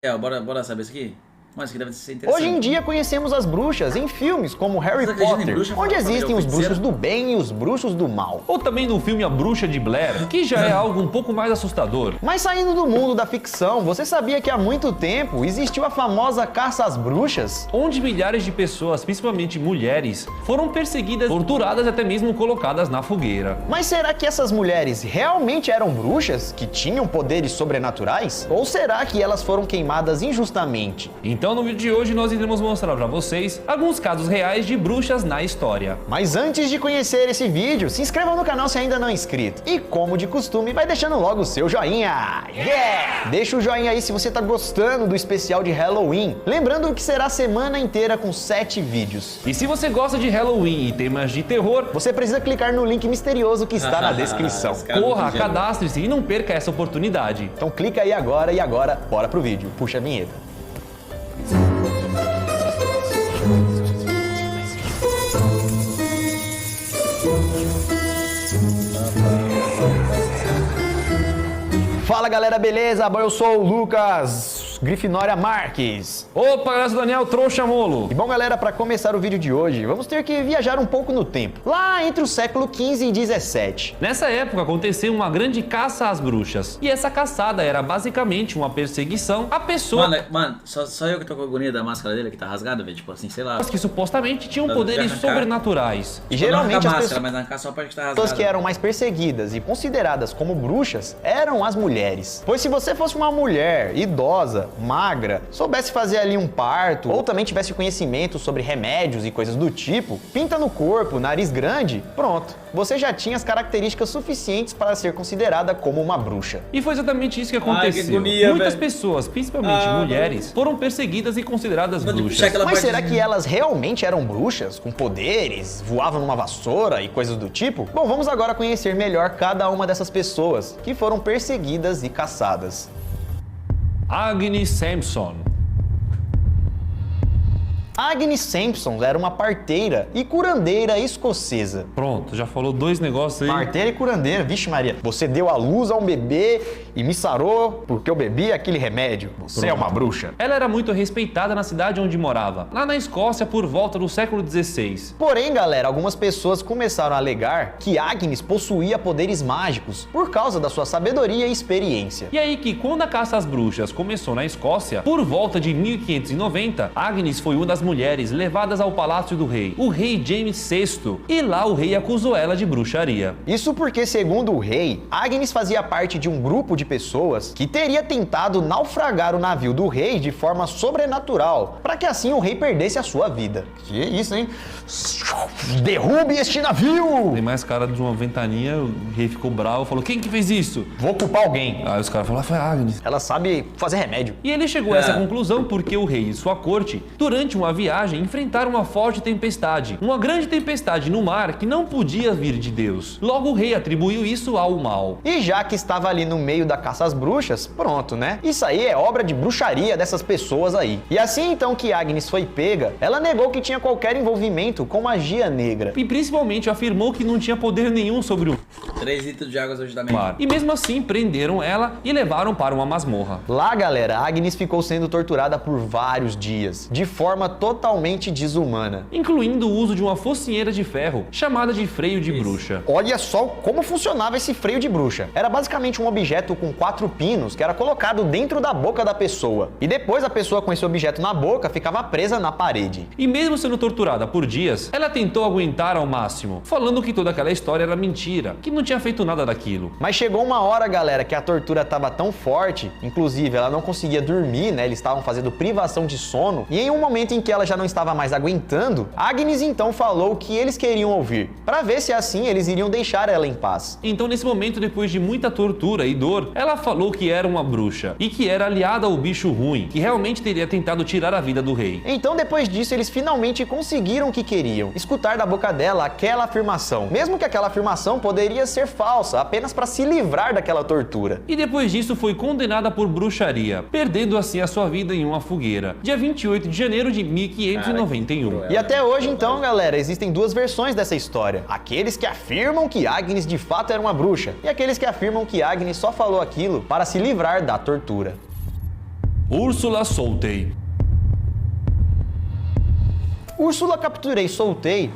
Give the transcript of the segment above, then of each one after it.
Bora saber isso aqui? Mas isso aqui deve ser interessante. Hoje em dia conhecemos as bruxas em filmes como Harry Potter, onde existem os bruxos do bem e os bruxos do mal. Ou também no filme A Bruxa de Blair, que já é algo um pouco mais assustador. Mas saindo do mundo da ficção, você sabia que há muito tempo existiu a famosa caça às bruxas? Onde milhares de pessoas, principalmente mulheres, foram perseguidas, torturadas e até mesmo colocadas na fogueira. Mas será que essas mulheres realmente eram bruxas, que tinham poderes sobrenaturais? Ou será que elas foram queimadas injustamente? Então no vídeo de hoje nós iremos mostrar para vocês alguns casos reais de bruxas na história. Mas antes de conhecer esse vídeo, se inscreva no canal se ainda não é inscrito. E como de costume, vai deixando logo o seu joinha. Yeah! Deixa o joinha aí se você tá gostando do especial de Halloween. Lembrando que será a semana inteira com 7 vídeos. E se você gosta de Halloween e temas de terror, você precisa clicar no link misterioso que está na descrição. Corra, cadastre-se e não perca essa oportunidade. Então clica aí agora e agora bora pro vídeo. Puxa a vinheta. Fala galera, beleza? Eu sou o Lucas Grifinória Marques. Opa, galera, Daniel Trouxa Molo. E bom galera, para começar o vídeo de hoje, vamos ter que viajar um pouco no tempo, lá entre o século XV e XVII. Nessa época aconteceu uma grande caça às bruxas, e essa caçada era basicamente uma perseguição à pessoa... Mano, só eu que tô com a agonia da máscara dele que tá rasgada, velho, tipo assim, sei lá. Que supostamente tinham poderes sobrenaturais. E geralmente as máscara, mas arrancar só a parte que tá rasgada. pessoas que eram mais perseguidas e consideradas como bruxas eram as mulheres. Pois se você fosse uma mulher idosa, magra, soubesse fazer ali um parto, ou também tivesse conhecimento sobre remédios e coisas do tipo, pinta no corpo, nariz grande, pronto. Você já tinha as características suficientes para ser considerada como uma bruxa. E foi exatamente isso que aconteceu. Que agonia, muitas velho. pessoas, principalmente mulheres, foram perseguidas e consideradas bruxas. Mas será que elas realmente eram bruxas, com poderes, voavam numa vassoura e coisas do tipo? Bom, vamos agora conhecer melhor cada uma dessas pessoas que foram perseguidas e caçadas. Agnes Sampson. Agnes Sampson era uma parteira e curandeira escocesa. Pronto, já falou dois negócios aí. Parteira e curandeira, vixe Maria. Você deu à luz a um bebê e me sarou porque eu bebi aquele remédio. Você é uma bruxa. Ela era muito respeitada na cidade onde morava, lá na Escócia por volta do século XVI. Porém, galera, algumas pessoas começaram a alegar que Agnes possuía poderes mágicos por causa da sua sabedoria e experiência. E aí que quando a caça às bruxas começou na Escócia, por volta de 1590, Agnes foi uma das mulheres levadas ao palácio do rei, o rei James VI, e lá o rei acusou ela de bruxaria. Isso porque, segundo o rei, Agnes fazia parte de um grupo de pessoas que teria tentado naufragar o navio do rei de forma sobrenatural, para que assim o rei perdesse a sua vida. Que isso, hein? Derrube este navio! Tem mais cara de uma ventania, o rei ficou bravo, falou: quem que fez isso? Vou culpar alguém. Aí os caras falaram: foi a Agnes. Ela sabe fazer remédio. E ele chegou a essa conclusão porque o rei e sua corte, durante uma viagem, enfrentaram uma forte tempestade, uma grande tempestade no mar que não podia vir de Deus. Logo o rei atribuiu isso ao mal. E já que estava ali no meio da caça às bruxas, pronto, né? Isso aí é obra de bruxaria dessas pessoas aí. E assim então que Agnes foi pega, ela negou que tinha qualquer envolvimento com magia negra. E principalmente afirmou que não tinha poder nenhum sobre o 3 litros de água hoje também. mar. E mesmo assim prenderam ela e levaram para uma masmorra. Lá, galera, Agnes ficou sendo torturada por vários dias, de forma totalmente desumana. Incluindo o uso de uma focinheira de ferro, chamada de freio de bruxa. Olha só como funcionava esse freio de bruxa. Era basicamente um objeto com 4 pinos que era colocado dentro da boca da pessoa. E depois a pessoa com esse objeto na boca ficava presa na parede. E mesmo sendo torturada por dias, ela tentou aguentar ao máximo, falando que toda aquela história era mentira, que não tinha feito nada daquilo. Mas chegou uma hora, galera, que a tortura estava tão forte, inclusive ela não conseguia dormir, né? Eles estavam fazendo privação de sono. E em um momento em que ela já não estava mais aguentando, Agnes então falou o que eles queriam ouvir, para ver se assim eles iriam deixar ela em paz. Então nesse momento, depois de muita tortura e dor, ela falou que era uma bruxa e que era aliada ao bicho ruim, que realmente teria tentado tirar a vida do rei. Então depois disso eles finalmente conseguiram o que queriam, escutar da boca dela aquela afirmação, mesmo que aquela afirmação poderia ser falsa, apenas para se livrar daquela tortura. E depois disso foi condenada por bruxaria, perdendo assim a sua vida em uma fogueira, dia 28 de janeiro de 1591. E até hoje então, galera, existem duas versões dessa história. Aqueles que afirmam que Agnes de fato era uma bruxa, e aqueles que afirmam que Agnes só falou aquilo para se livrar da tortura. Úrsula Soltei. Úrsula Capturei Soltei,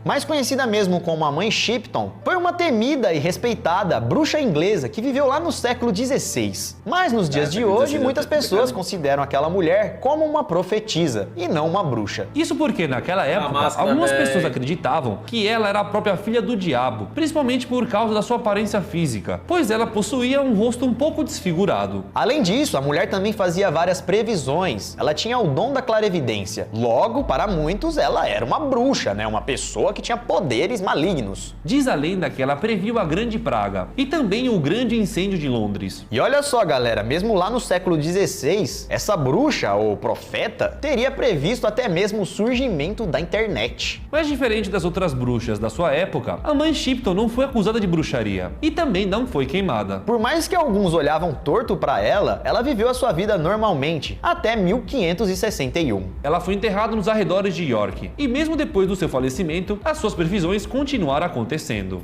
mais conhecida mesmo como a Mãe Shipton, foi uma temida e respeitada bruxa inglesa que viveu lá no século XVI. Mas nos dias de hoje, muitas pessoas consideram aquela mulher como uma profetisa e não uma bruxa. Isso porque naquela época, algumas pessoas acreditavam que ela era a própria filha do diabo, principalmente por causa da sua aparência física, pois ela possuía um rosto um pouco desfigurado. Além disso, a mulher também fazia várias previsões. Ela tinha o dom da clarevidência. Logo, para muitos, ela era uma bruxa, né? Uma pessoa que tinha poderes malignos. Diz a lenda que ela previu a Grande Praga e também o Grande Incêndio de Londres. E olha só, galera, mesmo lá no século XVI, essa bruxa ou profeta teria previsto até mesmo o surgimento da internet. Mas diferente das outras bruxas da sua época, a Mãe Shipton não foi acusada de bruxaria e também não foi queimada. Por mais que alguns olhavam torto para ela, ela viveu a sua vida normalmente, até 1561. Ela foi enterrada nos arredores de York e mesmo depois do seu falecimento, as suas previsões continuaram acontecendo.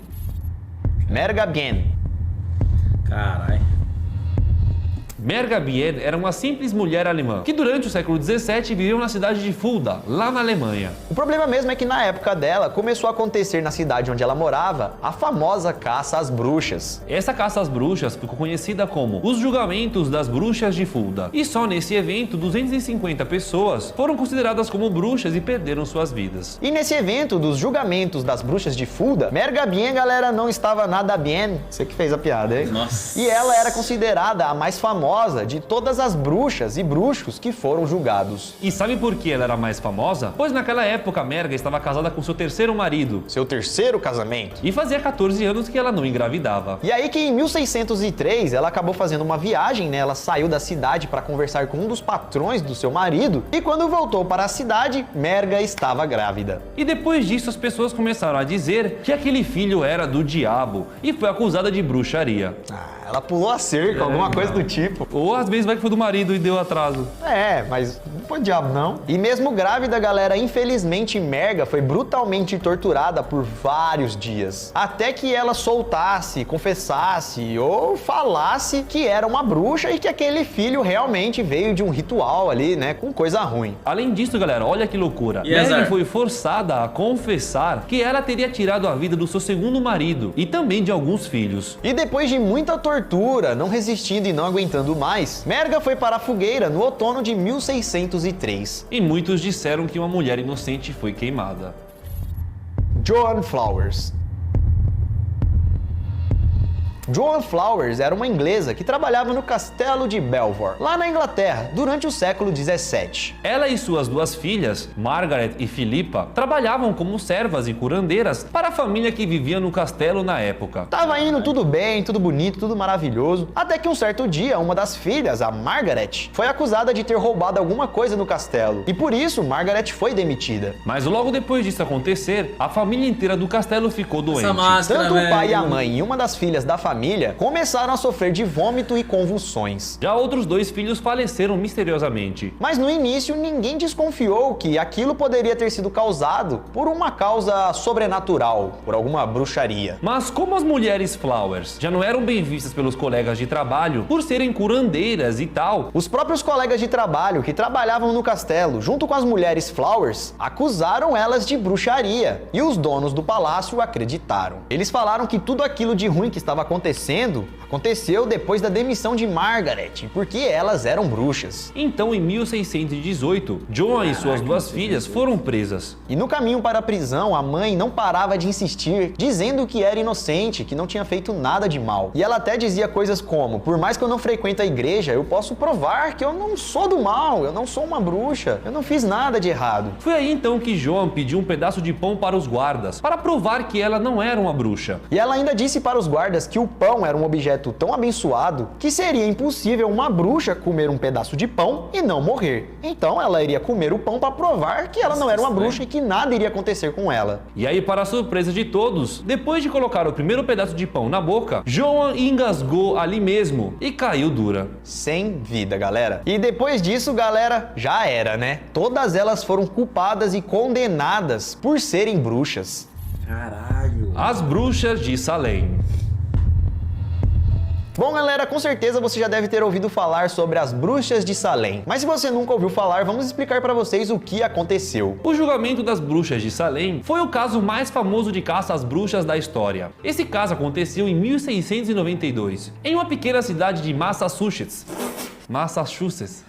Merga Bien. Caralho. Merga Bien era uma simples mulher alemã que durante o século XVII viveu na cidade de Fulda, lá na Alemanha. O problema mesmo é que na época dela começou a acontecer na cidade onde ela morava a famosa caça às bruxas. Essa caça às bruxas ficou conhecida como os Julgamentos das Bruxas de Fulda. E só nesse evento, 250 pessoas foram consideradas como bruxas e perderam suas vidas. E nesse evento dos Julgamentos das Bruxas de Fulda, Merga Bien, galera, não estava nada bem. Você que fez a piada, hein? Nossa. E ela era considerada a mais famosa de todas as bruxas e bruxos que foram julgados. E sabe por que ela era mais famosa? Pois naquela época Merga estava casada com seu terceiro marido. Seu terceiro casamento. E fazia 14 anos que ela não engravidava. E aí que em 1603 ela acabou fazendo uma viagem, né? Ela saiu da cidade para conversar com um dos patrões do seu marido e quando voltou para a cidade, Merga estava grávida. E depois disso as pessoas começaram a dizer que aquele filho era do diabo e foi acusada de bruxaria. Ela pulou a cerca, alguma coisa do tipo. Ou às vezes vai que foi do marido e deu atraso. Mas não foi diabo não. E mesmo grávida, galera, infelizmente Merga foi brutalmente torturada por vários dias. Até que ela soltasse, confessasse ou falasse que era uma bruxa e que aquele filho realmente veio de um ritual ali, né, com coisa ruim. Além disso, galera, olha que loucura. E Merga azar? foi forçada a confessar que ela teria tirado a vida do seu segundo marido e também de alguns filhos. E depois de muita tortura, não resistindo e não aguentando mais, Merga foi para a fogueira no outono de 1603. E muitos disseram que uma mulher inocente foi queimada. Joan Flowers. Joan Flowers era uma inglesa que trabalhava no castelo de Belvoir, lá na Inglaterra, durante o século 17. Ela e suas duas filhas, Margaret e Philippa, trabalhavam como servas e curandeiras para a família que vivia no castelo na época. Tava indo tudo bem, tudo bonito, tudo maravilhoso, até que um certo dia, uma das filhas, a Margaret, foi acusada de ter roubado alguma coisa no castelo, e por isso Margaret foi demitida. Mas logo depois disso acontecer, a família inteira do castelo ficou doente. Essa máscara, Tanto o pai e a velho. mãe e uma das filhas da família começaram a sofrer de vômito e convulsões. Já outros dois filhos faleceram misteriosamente. Mas no início ninguém desconfiou que aquilo poderia ter sido causado por uma causa sobrenatural, por alguma bruxaria. Mas como as mulheres Flowers já não eram bem vistas pelos colegas de trabalho por serem curandeiras e tal, Os próprios colegas de trabalho que trabalhavam no castelo, junto com as mulheres Flowers, acusaram elas de bruxaria e os donos do palácio acreditaram. Eles falaram que tudo aquilo de ruim que estava aconteceu depois da demissão de Margaret, porque elas eram bruxas. então em 1618, Joan e suas duas filhas foram presas. E no caminho para a prisão, a mãe não parava de insistir, dizendo que era inocente, que não tinha feito nada de mal. E ela até dizia coisas como: por mais que eu não frequente a igreja, eu posso provar que eu não sou do mal, eu não sou uma bruxa, eu não fiz nada de errado. Foi aí então que Joan pediu um pedaço de pão para os guardas, para provar que ela não era uma bruxa. E ela ainda disse para os guardas que o pão era um objeto tão abençoado que seria impossível uma bruxa comer um pedaço de pão e não morrer. Então ela iria comer o pão para provar que ela não era uma bruxa e que nada iria acontecer com ela. E aí, para a surpresa de todos, depois de colocar o primeiro pedaço de pão na boca, Joan engasgou ali mesmo e caiu dura. Sem vida, galera. E depois disso, galera, já era, né? Todas elas foram culpadas e condenadas por serem bruxas. Caralho. As Bruxas de Salem. Bom, galera, com certeza você já deve ter ouvido falar sobre as bruxas de Salem. Mas se você nunca ouviu falar, vamos explicar para vocês o que aconteceu. O julgamento das bruxas de Salem foi o caso mais famoso de caça às bruxas da história. Esse caso aconteceu em 1692, em uma pequena cidade de Massachusetts.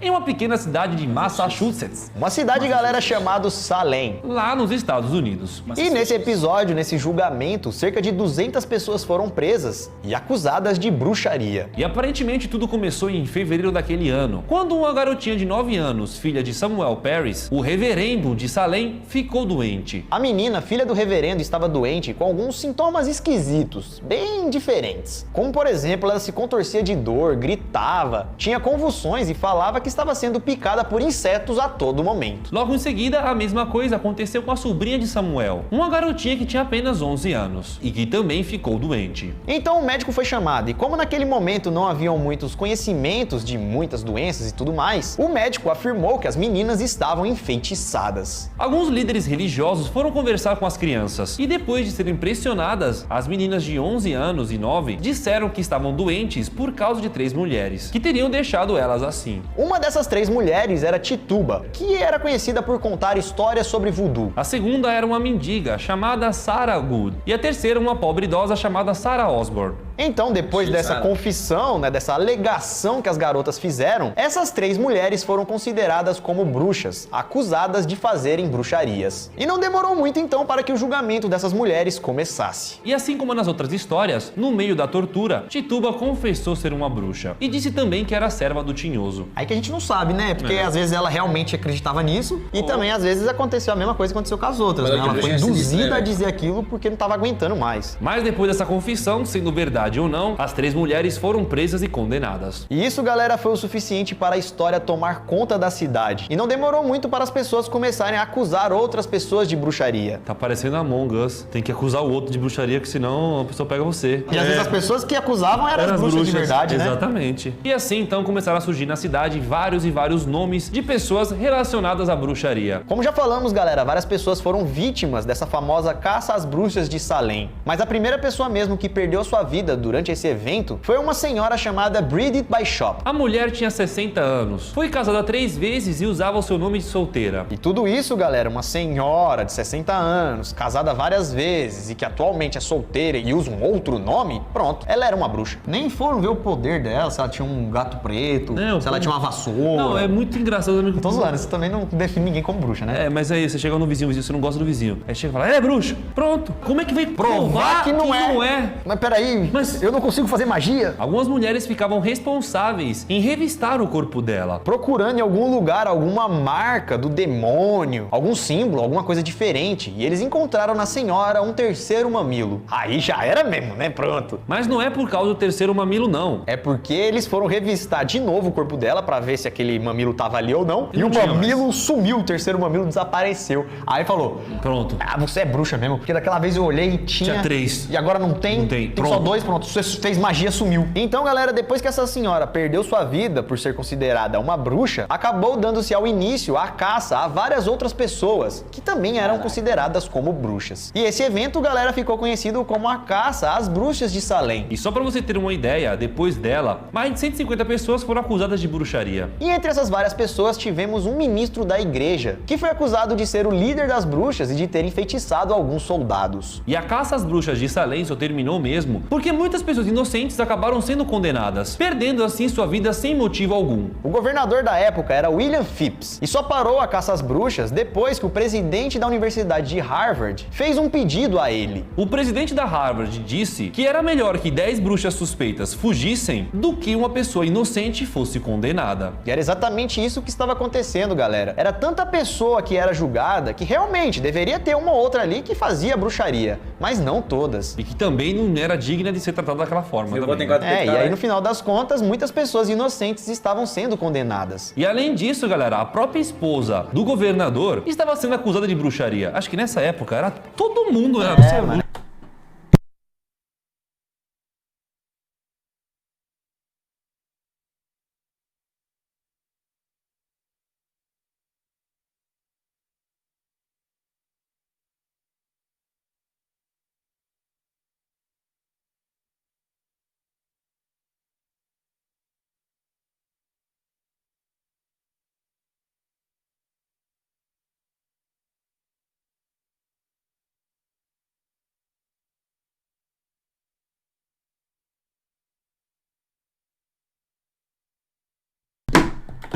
Em uma pequena cidade de Massachusetts, Uma cidade, galera, chamada Salem. lá nos Estados Unidos. E nesse episódio, nesse julgamento, cerca de 200 pessoas foram presas e acusadas de bruxaria. E aparentemente tudo começou em fevereiro daquele ano, quando uma garotinha de 9 anos, filha de Samuel Parris, o reverendo de Salem, ficou doente. A menina, filha do reverendo, estava doente com alguns sintomas esquisitos, bem diferentes. Como, por exemplo, ela se contorcia de dor, gritava, tinha convulsões e falava que estava sendo picada por insetos a todo momento. Logo em seguida, a mesma coisa aconteceu com a sobrinha de Samuel, uma garotinha que tinha apenas 11 anos, e que também ficou doente. Então o médico foi chamado e como naquele momento não haviam muitos conhecimentos de muitas doenças e tudo mais, o médico afirmou que as meninas estavam enfeitiçadas. Alguns líderes religiosos foram conversar com as crianças, e depois de serem pressionadas, as meninas de 11 anos e 9 disseram que estavam doentes por causa de 3 mulheres, que teriam deixado elas assim. Uma dessas 3 mulheres era Tituba, que era conhecida por contar histórias sobre voodoo. A segunda era uma mendiga chamada Sarah Good, e a terceira uma pobre idosa chamada Sarah Osborne. Então, depois dessa confissão, dessa alegação que as garotas fizeram, essas 3 mulheres foram consideradas como bruxas, acusadas de fazerem bruxarias. E não demorou muito então para que o julgamento dessas mulheres começasse. E assim como nas outras histórias, no meio da tortura, Tituba confessou ser uma bruxa, e disse também que era serva do Tinhoso. Aí que a gente não sabe, né? Porque às vezes ela realmente acreditava nisso e também às vezes aconteceu a mesma coisa que aconteceu com as outras, né? Ela foi induzida a dizer aquilo porque não estava aguentando mais. Mas depois dessa confissão, sendo verdade ou não, as 3 mulheres foram presas e condenadas. E isso, galera, foi o suficiente para a história tomar conta da cidade. E não demorou muito para as pessoas começarem a acusar outras pessoas de bruxaria. Tá parecendo Among Us. Tem que acusar o outro de bruxaria, que senão a pessoa pega você. E às vezes as pessoas que acusavam eram as bruxas de verdade, né? Exatamente. E assim, então, começaram a surgir na cidade vários e vários nomes de pessoas relacionadas à bruxaria. Como já falamos, galera, várias pessoas foram vítimas dessa famosa caça às bruxas de Salem. Mas a primeira pessoa mesmo que perdeu sua vida durante esse evento foi uma senhora chamada Bridget Bishop. A mulher tinha 60 anos, foi casada 3 vezes e usava o seu nome de solteira. E tudo isso, galera, uma senhora de 60 anos, casada várias vezes e que atualmente é solteira e usa um outro nome, pronto, ela era uma bruxa. Nem foram ver o poder dela, se ela tinha um gato preto, se ela tinha uma vassoura. Não, é muito engraçado. Não tô zoando, isso também não define ninguém como bruxa, né? É, mas aí você chega no vizinho, você não gosta do vizinho. Aí chega e fala, é bruxo. Pronto. Como é que vai provar que não é? Mas peraí, eu não consigo fazer magia? Algumas mulheres ficavam responsáveis em revistar o corpo dela, procurando em algum lugar alguma marca do demônio, algum símbolo, alguma coisa diferente. E eles encontraram na senhora um terceiro mamilo. Aí já era mesmo, né? Pronto. Mas não é por causa do terceiro mamilo, não. É porque eles foram revistar de novo o corpo dela pra ver se aquele mamilo tava ali ou não. E o mamilo sumiu, o terceiro mamilo desapareceu. Aí falou, pronto. Ah, você é bruxa mesmo, porque daquela vez eu olhei e tinha 3. E agora não tem? Não tem. Tem só 2, pronto. Você fez magia, sumiu. Então, galera, depois que essa senhora perdeu sua vida por ser considerada uma bruxa, acabou dando-se ao início à caça a várias outras pessoas que também eram consideradas como bruxas. E esse evento, galera, ficou conhecido como a caça às bruxas de Salem. E só pra você ter uma ideia, depois dela, mais de 150 pessoas foram acusadas de bruxaria. E entre essas várias pessoas tivemos um ministro da igreja, que foi acusado de ser o líder das bruxas e de ter enfeitiçado alguns soldados. E a caça às bruxas de Salem só terminou mesmo porque muitas pessoas inocentes acabaram sendo condenadas, perdendo assim sua vida sem motivo algum. O governador da época era William Phips, e só parou a caça às bruxas depois que o presidente da Universidade de Harvard fez um pedido a ele. O presidente da Harvard disse que era melhor que 10 bruxas suspeitas fugissem do que uma pessoa inocente fosse condenada. E era exatamente isso que estava acontecendo, galera. Era tanta pessoa que era julgada que realmente deveria ter uma ou outra ali que fazia bruxaria, mas não todas. E que também não era digna de ser tratada daquela forma. E aí no final das contas, muitas pessoas inocentes estavam sendo condenadas. E além disso, galera, a própria esposa do governador estava sendo acusada de bruxaria. Acho que nessa época era todo mundo era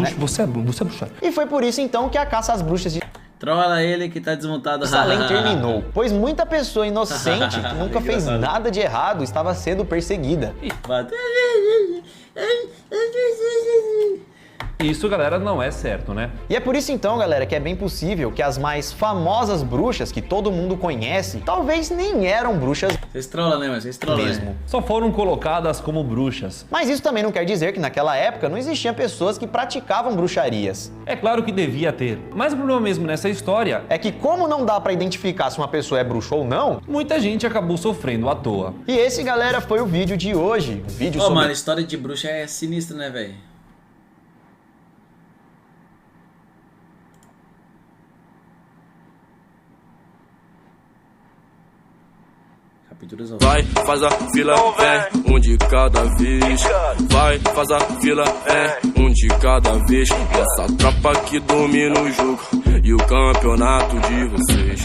Bruxa, você é bruxa. E foi por isso então que a caça às bruxas de Trola ele que tá desmontado. Salem terminou, pois muita pessoa inocente que nunca fez nada de errado estava sendo perseguida. Isso, galera, não é certo, né? E é por isso então, galera, que é bem possível que as mais famosas bruxas que todo mundo conhece, talvez nem eram bruxas Vocês trollam, né, mas vocês trollam. mesmo. Né? Só foram colocadas como bruxas. Mas isso também não quer dizer que naquela época não existiam pessoas que praticavam bruxarias. É claro que devia ter. Mas o problema mesmo nessa história É que como não dá pra identificar se uma pessoa é bruxa ou não, muita gente acabou sofrendo à toa. e esse, galera, foi o vídeo de hoje. Um vídeo Ô, sobre... mano, história de bruxa é sinistra, né, velho? Vai, faz a fila, um de cada vez. Vai, faz a fila, um de cada vez. Essa tropa que domina o jogo e o campeonato de vocês.